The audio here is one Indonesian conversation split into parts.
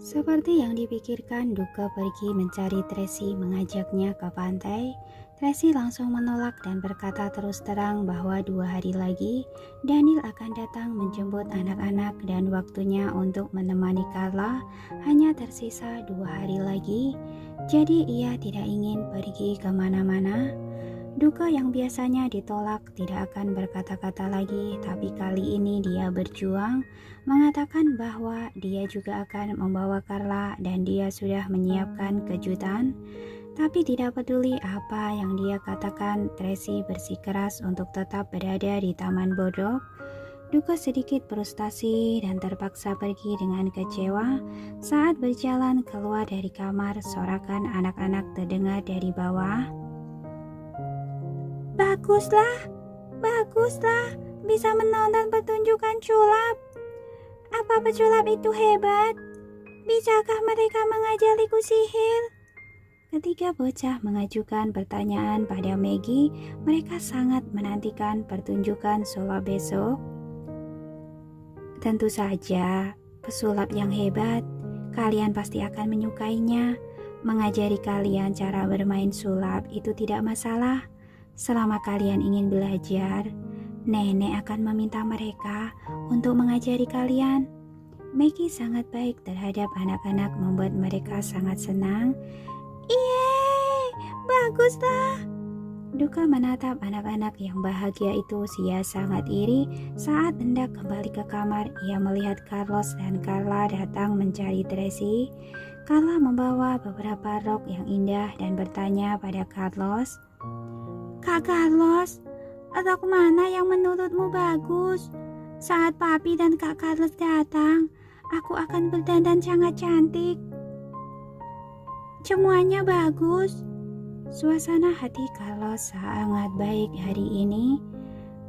Seperti yang dipikirkan, Duka pergi mencari Tracy, mengajaknya ke pantai. Tracy langsung menolak dan berkata terus terang bahwa 2 hari lagi Daniel akan datang menjemput anak-anak dan waktunya untuk menemani Carla hanya tersisa 2 hari lagi. Jadi ia tidak ingin pergi kemana-mana. Duka yang biasanya ditolak tidak akan berkata-kata lagi, tapi kali ini dia berjuang, mengatakan bahwa dia juga akan membawa Carla dan dia sudah menyiapkan kejutan. Tapi tidak peduli apa yang dia katakan, Tracy bersikeras untuk tetap berada di Taman Bodok. Duka sedikit frustasi dan terpaksa pergi dengan kecewa. Saat berjalan keluar dari kamar, sorakan anak-anak terdengar dari bawah. Baguslah, bisa menonton pertunjukan sulap. Apa pesulap itu hebat? Bisakah mereka mengajariku sihir? Ketika bocah mengajukan pertanyaan pada Maggie, mereka sangat menantikan pertunjukan sulap besok. Tentu saja, pesulap yang hebat, kalian pasti akan menyukainya. Mengajari kalian cara bermain sulap itu tidak masalah. Selama kalian ingin belajar, nenek akan meminta mereka untuk mengajari kalian. Maggie sangat baik terhadap anak-anak, membuat mereka sangat senang. Yeay, baguslah. Duka menatap anak-anak yang bahagia itu. Ia sangat iri. Saat hendak kembali ke kamar, ia melihat Carlos dan Carla datang mencari Tracy. Carla membawa beberapa rok yang indah dan bertanya pada Carlos, Kak Carlos, rok mana yang menurutmu bagus? Saat Papi dan Kak Carlos datang, aku akan berdandan sangat cantik. Semuanya bagus. Suasana hati Carlos sangat baik hari ini.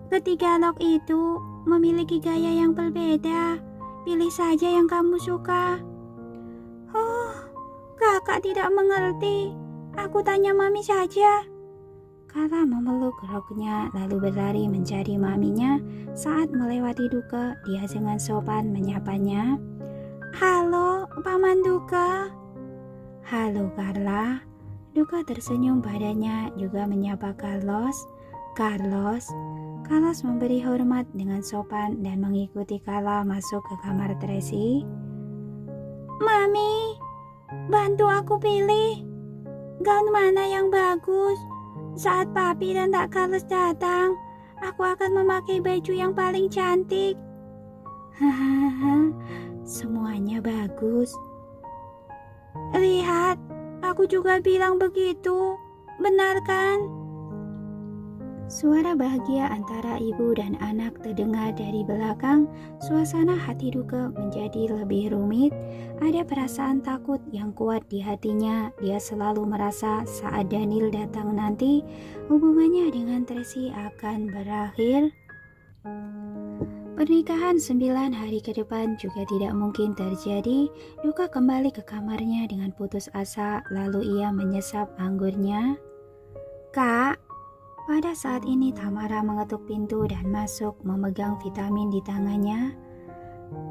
Ketiga rok itu memiliki gaya yang berbeda. Pilih saja yang kamu suka. Oh, kakak tidak mengerti. Aku tanya mami saja. Carla memeluk roknya lalu berlari mencari maminya. Saat melewati Duka, dia dengan sopan menyapanya. Halo, Paman Duka. Halo Carla. Duka tersenyum padanya juga menyapa Carlos. Carlos memberi hormat dengan sopan dan mengikuti Carla masuk ke kamar Tracy. Mami, bantu aku pilih gaun mana yang bagus. Saat Papi dan Kak Carlos datang, aku akan memakai baju yang paling cantik. Hahaha, semuanya bagus. Lihat, aku juga bilang begitu. Benar kan? Suara bahagia antara ibu dan anak terdengar dari belakang. Suasana hati Duka menjadi lebih rumit. Ada perasaan takut yang kuat di hatinya. Dia selalu merasa saat Daniel datang nanti, hubungannya dengan Tracy akan berakhir. Pernikahan 9 hari ke depan juga tidak mungkin terjadi. Duka kembali ke kamarnya dengan putus asa, lalu ia menyesap anggurnya. Kak, pada saat ini Tamara mengetuk pintu dan masuk memegang vitamin di tangannya.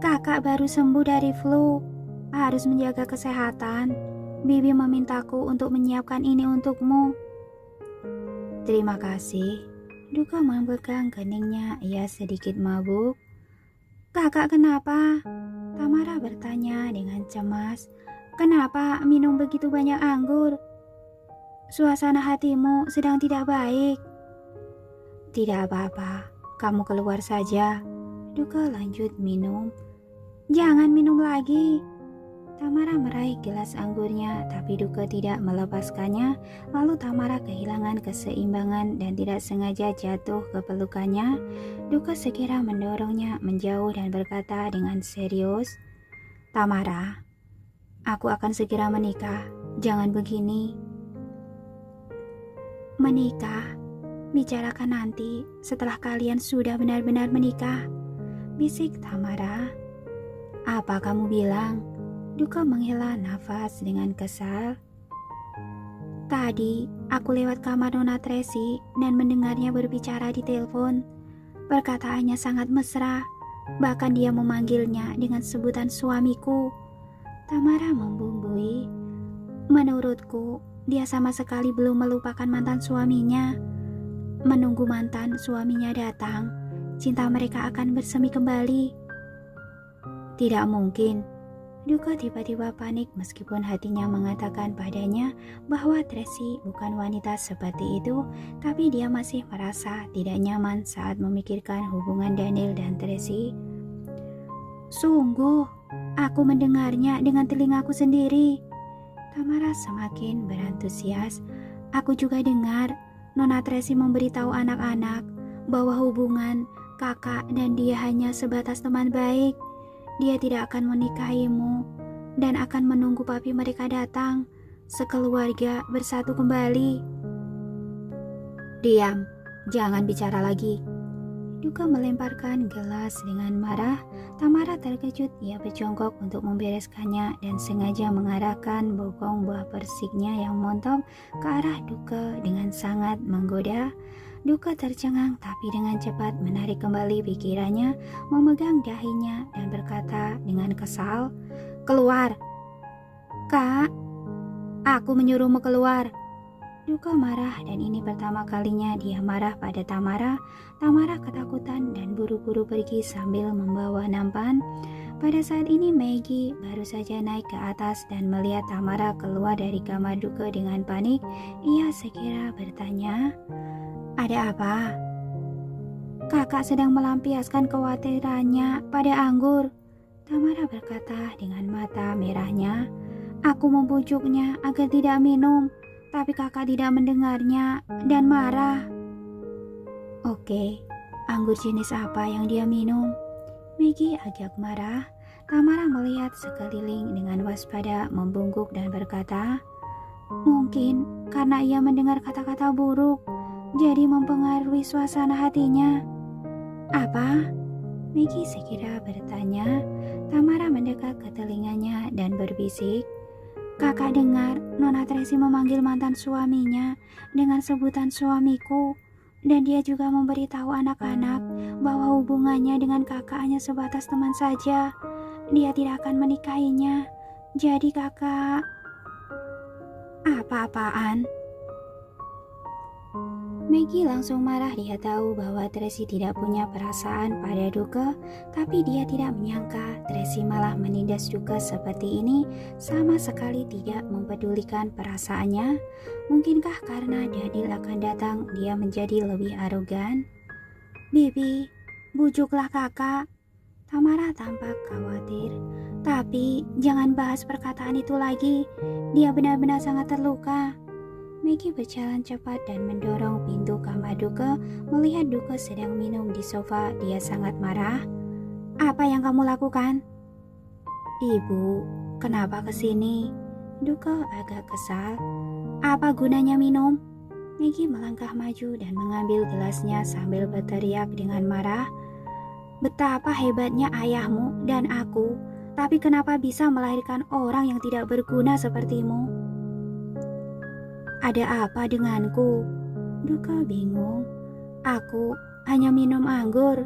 Kakak baru sembuh dari flu, harus menjaga kesehatan. Bibi memintaku untuk menyiapkan ini untukmu. Terima kasih. Duka memegang keningnya, ia sedikit mabuk. Kakak kenapa? Tamara bertanya dengan cemas. Kenapa minum begitu banyak anggur? Suasana hatimu sedang tidak baik. Tidak apa-apa, kamu keluar saja. Duka lanjut minum. Jangan minum lagi. Tamara meraih gelas anggurnya, tapi Duka tidak melepaskannya. Lalu Tamara kehilangan keseimbangan dan tidak sengaja jatuh ke pelukannya. Duka segera mendorongnya menjauh dan berkata dengan serius, Tamara, aku akan segera menikah. Jangan begini. Menikah? Bicarakan nanti setelah kalian sudah benar-benar menikah, bisik Tamara. Apa kamu bilang? Duka menghela nafas dengan kesal. Tadi aku lewat kamar Nona Tracy dan mendengarnya berbicara di telepon. Perkataannya sangat mesra, bahkan dia memanggilnya dengan sebutan suamiku. Tamara membumbui. Menurutku, dia sama sekali belum melupakan mantan suaminya. Menunggu mantan suaminya datang, cinta mereka akan bersemi kembali. Tidak mungkin. Duka tiba-tiba panik meskipun hatinya mengatakan padanya bahwa Tracy bukan wanita seperti itu, tapi dia masih merasa tidak nyaman saat memikirkan hubungan Daniel dan Tracy. Sungguh, aku mendengarnya dengan telingaku sendiri. Tamara semakin berantusias. Aku juga dengar Nona Tracy memberitahu anak-anak bahwa hubungan kakak dan dia hanya sebatas teman baik. Dia tidak akan menikahimu dan akan menunggu papi mereka datang, sekeluarga bersatu kembali. Diam, jangan bicara lagi. Duka melemparkan gelas dengan marah. Tamara terkejut, ia berjongkok untuk membereskannya dan sengaja mengarahkan bokong buah persiknya yang montok ke arah Duka dengan sangat menggoda. Duka tercengang tapi dengan cepat menarik kembali pikirannya, memegang dahinya dan berkata dengan kesal, "Keluar!" "Kak, aku menyuruhmu keluar." Duka marah dan ini pertama kalinya dia marah pada Tamara. Tamara ketakutan dan buru-buru pergi sambil membawa nampan. Pada saat ini Maggie baru saja naik ke atas dan melihat Tamara keluar dari kamar Duka dengan panik. Ia segera bertanya, "Ada apa?" "Kakak sedang melampiaskan kekhawatirannya pada Anggur," Tamara berkata dengan mata merahnya. "Aku membujuknya agar tidak minum, tapi kakak tidak mendengarnya dan marah." "Oke, anggur jenis apa yang dia minum?" Maggie agak marah. Tamara melihat sekeliling dengan waspada, membungkuk dan berkata, "Mungkin karena ia mendengar kata-kata buruk, jadi mempengaruhi suasana hatinya." "Apa?" Maggie segera bertanya. Tamara mendekat ke telinganya dan berbisik, "Kakak dengar Nona Tracy memanggil mantan suaminya dengan sebutan suamiku, dan dia juga memberitahu anak-anak bahwa hubungannya dengan kakak hanya sebatas teman saja. Dia tidak akan menikahinya. Jadi kakak..." "Apa-apaan?" Maggie langsung marah. Dia tahu bahwa Tracy tidak punya perasaan pada Duka, tapi dia tidak menyangka Tracy malah menindas Duka seperti ini, sama sekali tidak mempedulikan perasaannya. Mungkinkah karena Daniel akan datang, dia menjadi lebih arogan? "Bibi, bujuklah kakak." Tamara tampak khawatir. "Tapi jangan bahas perkataan itu lagi. Dia benar-benar sangat terluka." Maggie berjalan cepat dan mendorong pintu kamar Duka. Melihat Duka sedang minum di sofa, dia sangat marah. "Apa yang kamu lakukan?" "Ibu, kenapa kesini?" Duka agak kesal. "Apa gunanya minum?" Maggie melangkah maju dan mengambil gelasnya sambil berteriak dengan marah. "Betapa hebatnya ayahmu dan aku, tapi kenapa bisa melahirkan orang yang tidak berguna sepertimu?" "Ada apa denganku?" Duka bingung. "Aku hanya minum anggur."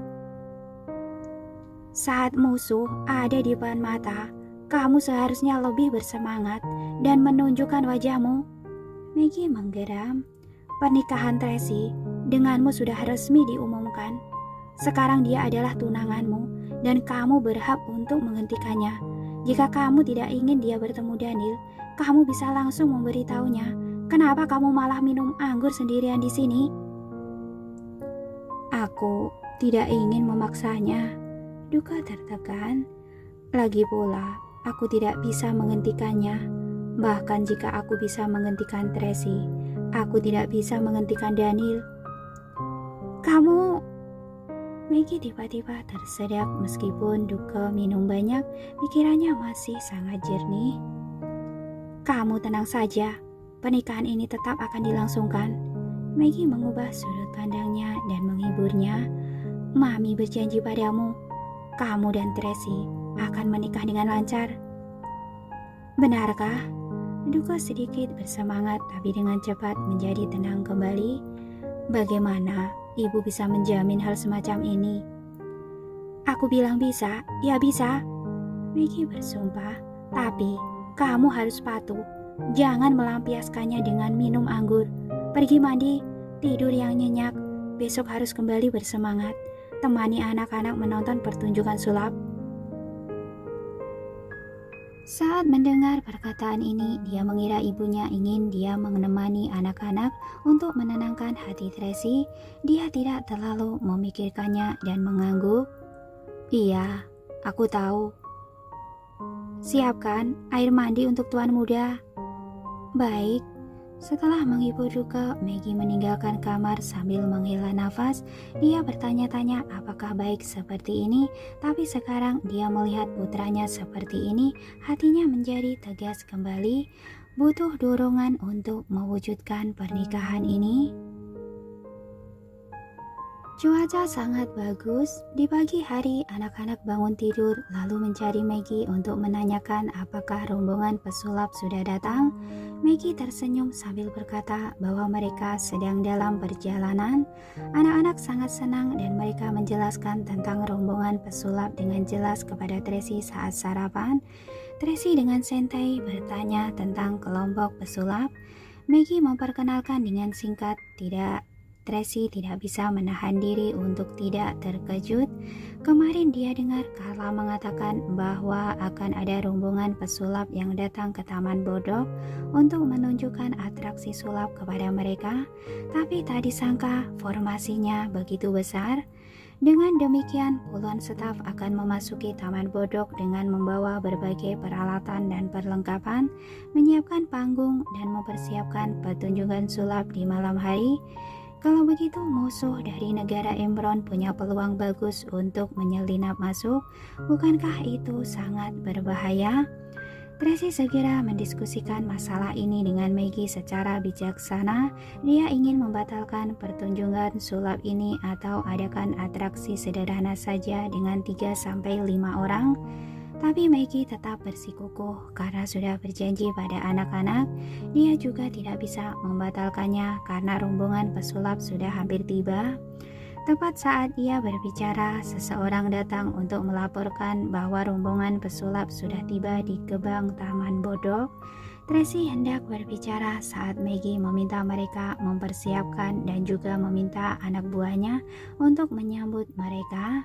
"Saat musuh ada di depan mata, kamu seharusnya lebih bersemangat dan menunjukkan wajahmu." Maggie menggeram. "Pernikahan Tracy denganmu sudah resmi diumumkan. Sekarang dia adalah tunanganmu dan kamu berhak untuk menghentikannya. Jika kamu tidak ingin dia bertemu Daniel, kamu bisa langsung memberitahunya. Kenapa kamu malah minum anggur sendirian di sini?" "Aku tidak ingin memaksanya." Duka tertekan. "Lagi pula, aku tidak bisa menghentikannya. Bahkan jika aku bisa menghentikan Tracy, aku tidak bisa menghentikan Daniel." "Kamu..." Maggie tiba-tiba tersedak. Meskipun Duka minum banyak, pikirannya masih sangat jernih. "Kamu tenang saja. Pernikahan ini tetap akan dilangsungkan." Maggie mengubah sudut pandangnya dan menghiburnya. "Mami berjanji padamu, kamu dan Tracy akan menikah dengan lancar." "Benarkah?" Duka sedikit bersemangat tapi dengan cepat menjadi tenang kembali. "Bagaimana ibu bisa menjamin hal semacam ini?" "Aku bilang bisa, ya bisa." Maggie bersumpah. Tapi kamu harus patuh. Jangan melampiaskannya dengan minum anggur. Pergi mandi, tidur yang nyenyak. Besok harus kembali bersemangat. Temani anak-anak menonton pertunjukan sulap. Saat mendengar perkataan ini, dia mengira ibunya ingin dia menemani anak-anak untuk menenangkan hati Tracy. Dia tidak terlalu memikirkannya dan mengangguk. Iya, aku tahu. Siapkan air mandi untuk tuan muda. Baik. Setelah menghibur juga, Maggie meninggalkan kamar sambil menghela nafas. Dia bertanya-tanya apakah baik seperti ini, tapi sekarang dia melihat putranya seperti ini, hatinya menjadi tegas kembali. Butuh dorongan untuk mewujudkan pernikahan ini. Cuaca sangat bagus. Di pagi hari, anak-anak bangun tidur lalu mencari Maggie untuk menanyakan apakah rombongan pesulap sudah datang. Maggie tersenyum sambil berkata bahwa mereka sedang dalam perjalanan. Anak-anak sangat senang dan mereka menjelaskan tentang rombongan pesulap dengan jelas kepada Tracy saat sarapan. Tracy dengan santai bertanya tentang kelompok pesulap. Maggie memperkenalkan dengan singkat. Tracy tidak bisa menahan diri untuk tidak terkejut. Kemarin dia dengar Carla mengatakan bahwa akan ada rombongan pesulap yang datang ke Taman Bodok untuk menunjukkan atraksi sulap kepada mereka, tapi tak disangka formasinya begitu besar. Dengan demikian, puluhan staf akan memasuki Taman Bodok dengan membawa berbagai peralatan dan perlengkapan, menyiapkan panggung dan mempersiapkan pertunjukan sulap di malam hari. Kalau begitu, musuh dari negara Embron punya peluang bagus untuk menyelinap masuk. Bukankah itu sangat berbahaya? Tracy segera mendiskusikan masalah ini dengan Maggie secara bijaksana. Dia ingin membatalkan pertunjukan sulap ini atau adakan atraksi sederhana saja dengan 3-5 orang. Tapi Maggie tetap bersikukuh karena sudah berjanji pada anak-anak. Dia juga tidak bisa membatalkannya karena rombongan pesulap sudah hampir tiba. Tepat saat ia berbicara, seseorang datang untuk melaporkan bahwa rombongan pesulap sudah tiba di gerbang Taman Bodok. Tracy hendak berbicara saat Maggie meminta mereka mempersiapkan dan juga meminta anak buahnya untuk menyambut mereka.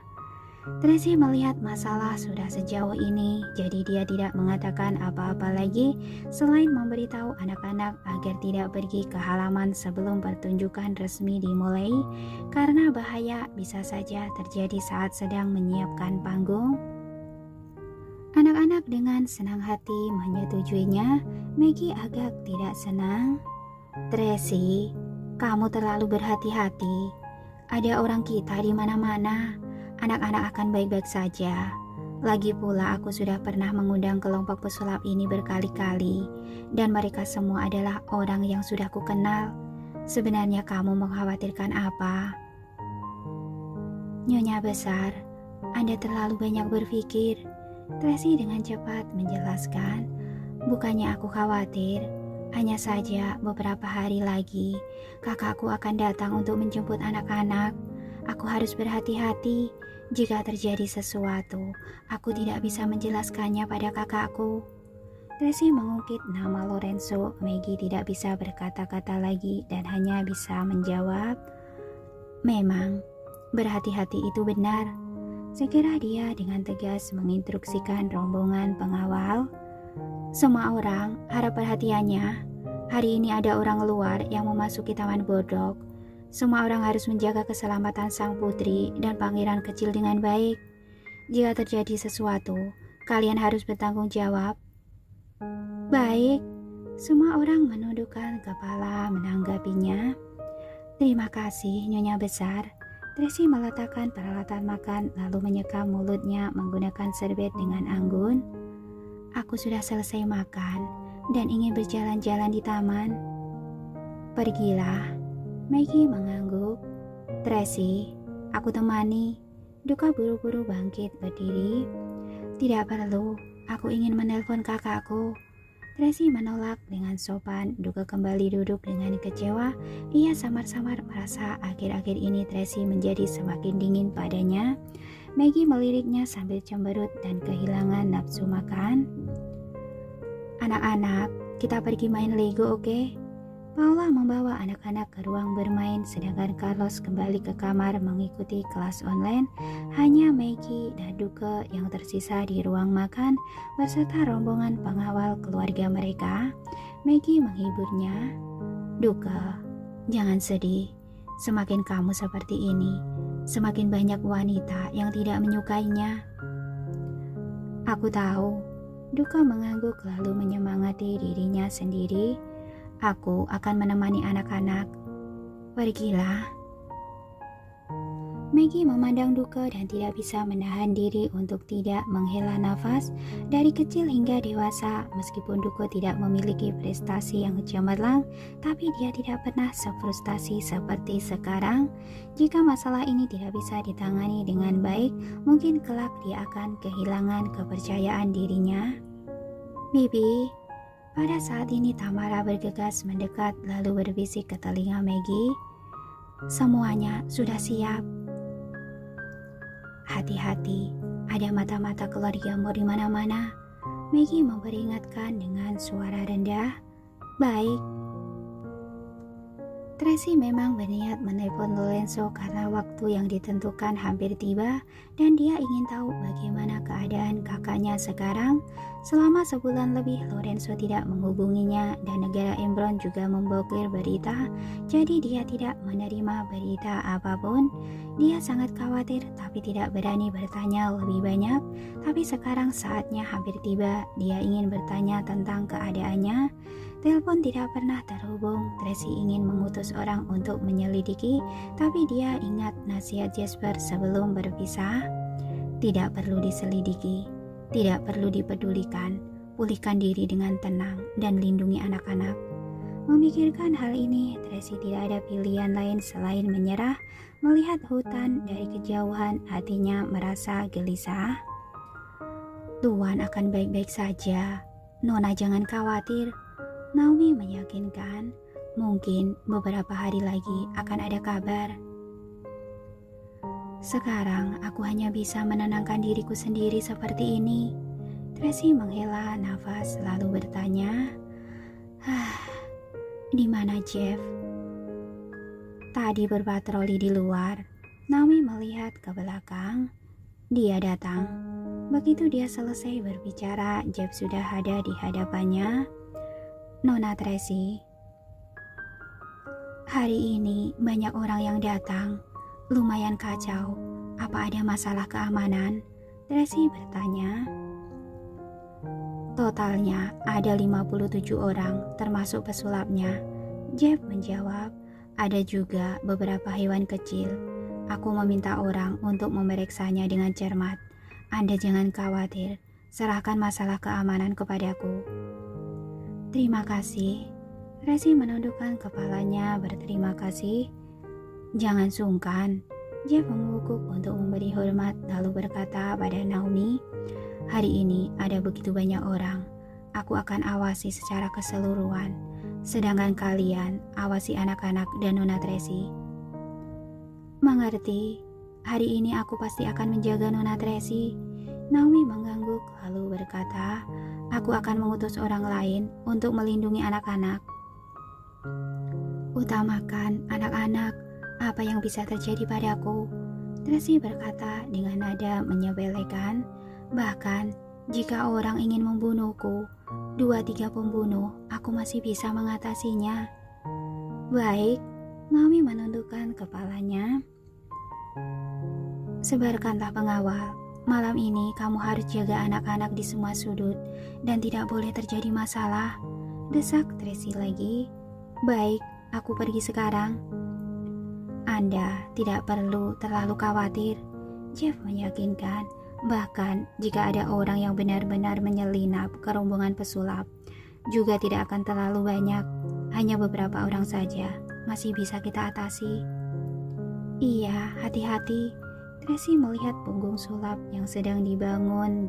Tracy melihat masalah sudah sejauh ini, jadi dia tidak mengatakan apa-apa lagi selain memberitahu anak-anak agar tidak pergi ke halaman sebelum pertunjukan resmi dimulai, karena bahaya bisa saja terjadi saat sedang menyiapkan panggung. Anak-anak dengan senang hati menyetujuinya. Maggie agak tidak senang. Tracy, kamu terlalu berhati-hati. Ada orang kita di mana-mana. Anak-anak akan baik-baik saja. Lagi pula aku sudah pernah mengundang kelompok pesulap ini berkali-kali, dan mereka semua adalah orang yang sudah kukenal. Sebenarnya kamu mengkhawatirkan apa? Nyonya besar, Anda terlalu banyak berpikir. Tracy dengan cepat menjelaskan. Bukannya aku khawatir, hanya saja beberapa hari lagi kakakku akan datang untuk menjemput anak-anak. Aku harus berhati-hati. Jika terjadi sesuatu, aku tidak bisa menjelaskannya pada kakakku. Tracy mengungkit nama Lorenzo. Maggie tidak bisa berkata-kata lagi dan hanya bisa menjawab, memang, berhati-hati itu benar. Segera dia dengan tegas menginstruksikan rombongan pengawal. Semua orang harap perhatiannya. Hari ini ada orang luar yang memasuki Taman Bodok. Semua orang harus menjaga keselamatan sang putri dan pangeran kecil dengan baik. Jika terjadi sesuatu, kalian harus bertanggung jawab. Baik, semua orang menundukkan kepala menanggapinya. Terima kasih, Nyonya Besar. Tracy meletakkan peralatan makan lalu menyekam mulutnya menggunakan serbet dengan anggun. Aku sudah selesai makan dan ingin berjalan-jalan di taman. Pergilah. Maggie mengangguk. Tracy, aku temani. Duka buru-buru bangkit berdiri. Tidak perlu, aku ingin menelpon kakakku. Tracy menolak dengan sopan. Duka kembali duduk dengan kecewa. Ia samar-samar merasa akhir-akhir ini Tracy menjadi semakin dingin padanya. Maggie meliriknya sambil cemberut dan kehilangan nafsu makan. Anak-anak, kita pergi main Lego, oke? Paula membawa anak-anak ke ruang bermain sedangkan Carlos kembali ke kamar mengikuti kelas online. Hanya Maggie dan Duke yang tersisa di ruang makan beserta rombongan pengawal keluarga mereka. Maggie menghiburnya. Duke, jangan sedih. Semakin kamu seperti ini, semakin banyak wanita yang tidak menyukainya. Aku tahu. Duke mengangguk lalu menyemangati dirinya sendiri. Aku akan menemani anak-anak. Pergilah. Maggie memandang Duke dan tidak bisa menahan diri untuk tidak menghela nafas. Dari kecil hingga dewasa, meskipun Duke tidak memiliki prestasi yang cemerlang, tapi dia tidak pernah sefrustasi seperti sekarang. Jika masalah ini tidak bisa ditangani dengan baik, mungkin kelak dia akan kehilangan kepercayaan dirinya. Bibi. Pada saat ini Tamara bergegas mendekat lalu berbisik ke telinga Maggie. Semuanya sudah siap. Hati-hati, ada mata-mata keluargamu di mana-mana. Maggie memperingatkan dengan suara rendah. Baik. Tracy memang berniat menelepon Lorenzo karena waktu yang ditentukan hampir tiba dan dia ingin tahu bagaimana keadaan kakaknya sekarang. Selama sebulan lebih Lorenzo tidak menghubunginya dan negara Embron juga memblokir berita, jadi dia tidak menerima berita apapun. Dia sangat khawatir tapi tidak berani bertanya lebih banyak. Tapi sekarang saatnya hampir tiba, dia ingin bertanya tentang keadaannya. Telepon tidak pernah terhubung. Tracy ingin mengutus orang untuk menyelidiki, tapi dia ingat nasihat Jasper sebelum berpisah. Tidak perlu diselidiki, tidak perlu dipedulikan. Pulihkan diri dengan tenang dan lindungi anak-anak. Memikirkan hal ini, Tracy tidak ada pilihan lain selain menyerah. Melihat hutan dari kejauhan, hatinya merasa gelisah. Tuan akan baik-baik saja. Nona jangan khawatir. Naomi meyakinkan, mungkin beberapa hari lagi akan ada kabar. Sekarang aku hanya bisa menenangkan diriku sendiri seperti ini. Tracy menghela nafas lalu bertanya, di mana Jeff? Tadi berpatroli di luar. Naomi melihat ke belakang. Dia datang. Begitu dia selesai berbicara, Jeff sudah ada di hadapannya. Nona Tracy, hari ini banyak orang yang datang. Lumayan kacau. Apa ada masalah keamanan? Tracy bertanya. Totalnya ada 57 orang, termasuk pesulapnya. Jeff menjawab, ada juga beberapa hewan kecil. Aku meminta orang untuk memeriksanya dengan cermat. Anda jangan khawatir, serahkan masalah keamanan kepadaku. Terima kasih. Tracy menundukkan kepalanya berterima kasih. Jangan sungkan. Jeff mengukuh untuk memberi hormat lalu berkata pada Naomi, hari ini ada begitu banyak orang. Aku akan awasi secara keseluruhan. Sedangkan kalian awasi anak-anak dan Nona Tracy. Mengerti. Hari ini aku pasti akan menjaga Nona Tracy. Naomi mengangguk lalu berkata, aku akan mengutus orang lain untuk melindungi anak-anak. Utamakan anak-anak, apa yang bisa terjadi padaku? Tracy berkata dengan nada menyepelekan. Bahkan jika orang ingin membunuhku, 2-3 pembunuh, aku masih bisa mengatasinya. Baik, Naomi menundukkan kepalanya. Sebarkanlah pengawal. Malam ini kamu harus jaga anak-anak di semua sudut dan tidak boleh terjadi masalah. Desak Tracy lagi. Baik, aku pergi sekarang. Anda tidak perlu terlalu khawatir. Jeff meyakinkan. Bahkan jika ada orang yang benar-benar menyelinap ke rombongan pesulap, juga tidak akan terlalu banyak. Hanya beberapa orang saja. Masih bisa kita atasi. Iya, hati-hati. Tracy melihat punggung sulap yang sedang dibangun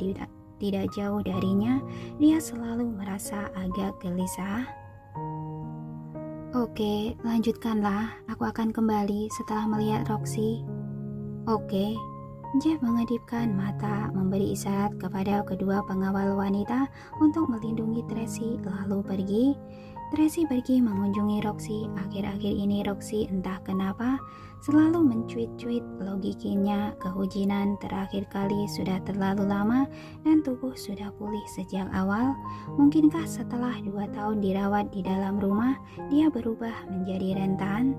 tidak jauh darinya. Dia selalu merasa agak gelisah. Oke, lanjutkanlah. Aku akan kembali setelah melihat Roxy. Oke. Jeff mengedipkan mata, memberi isyarat kepada kedua pengawal wanita untuk melindungi Tracy, lalu pergi. Tracy pergi mengunjungi Roxy. Akhir-akhir ini Roxy entah kenapa selalu mencuit-cuit logikinya. Kehujanan terakhir kali sudah terlalu lama dan tubuh sudah pulih sejak awal. Mungkinkah setelah 2 tahun dirawat di dalam rumah, dia berubah menjadi rentan?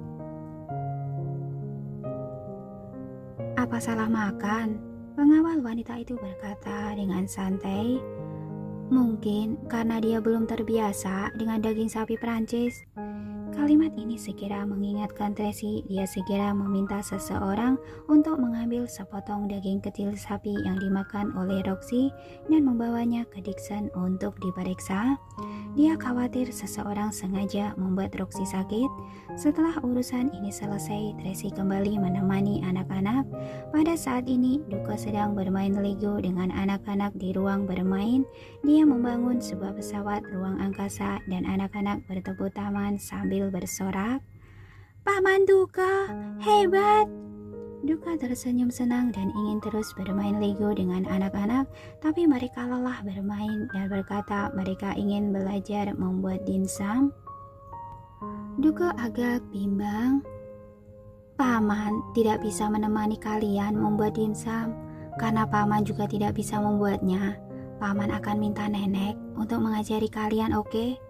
Apa salah makan? Pengawal wanita itu berkata dengan santai. Mungkin karena dia belum terbiasa dengan daging sapi Prancis. Kalimat ini segera mengingatkan Tracy. Dia segera meminta seseorang untuk mengambil sepotong daging kecil sapi yang dimakan oleh Roxy dan membawanya ke Dixon untuk diperiksa. Dia khawatir seseorang sengaja membuat Roxy sakit. Setelah urusan ini selesai, Tracy kembali menemani anak-anak. Pada saat ini, Duke sedang bermain Lego dengan anak-anak di ruang bermain. Dia membangun sebuah pesawat ruang angkasa dan anak-anak bertepuk tangan sambil bersorak. Paman Duke, hebat! Duke tersenyum senang dan ingin terus bermain Lego dengan anak-anak, tapi mereka lelah bermain dan berkata mereka ingin belajar membuat dimsum. Duke agak bimbang. Paman tidak bisa menemani kalian membuat dimsum karena paman juga tidak bisa membuatnya. Paman akan minta nenek untuk mengajari kalian, oke?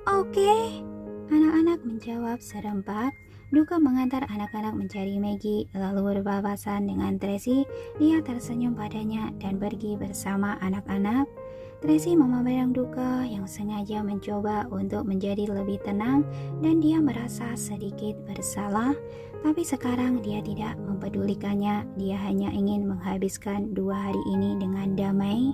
Oke, anak-anak menjawab serempak. Duke mengantar anak-anak mencari Maggie, lalu berpapasan dengan Tracy. Dia tersenyum padanya dan pergi bersama anak-anak. Tracy memandang Duke yang sengaja mencoba untuk menjadi lebih tenang dan dia merasa sedikit bersalah. Tapi sekarang dia tidak mempedulikannya. Dia hanya ingin menghabiskan 2 hari ini dengan damai.